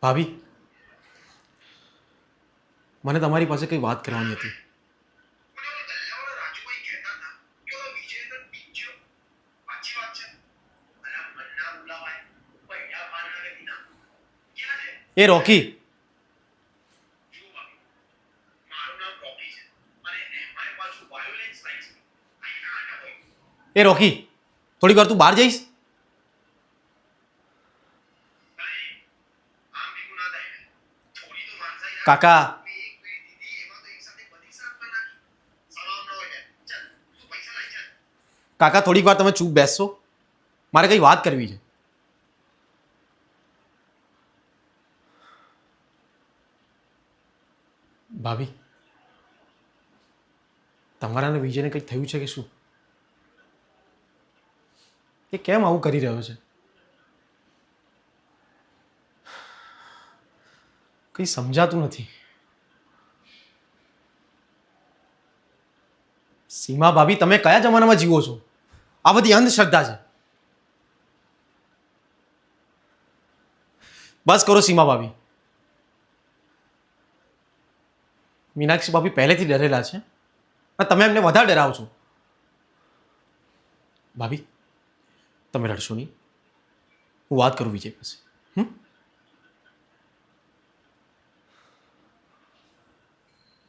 ભાભી, મને તમારી પાસે કંઈ વાત કરવાની હતી. એ રોકી, એ રોકી, થોડીક વાર તું બહાર જઈશ? કાકા, કાકા થોડીક વાર તમે ચૂપ બેસશો? મારે કંઈ વાત કરવી છે. ભાભી, તમારા અને વિજયને કંઈક થયું છે કે શું? એ કેમ આવું કરી રહ્યો છે? કંઈ સમજાતું નથી. સીમા ભાભી, તમે કયા જમાનામાં જીવો છો? આ બધી અંધશ્રદ્ધા છે. બસ કરો સીમા ભાભી. મીનાક્ષી ભાભી પહેલેથી ડરેલા છે અને તમે એમને વધારે ડરાવો છો. ભાભી, તમે રડશો નહીં. હું વાત કરું વિજય પાસે.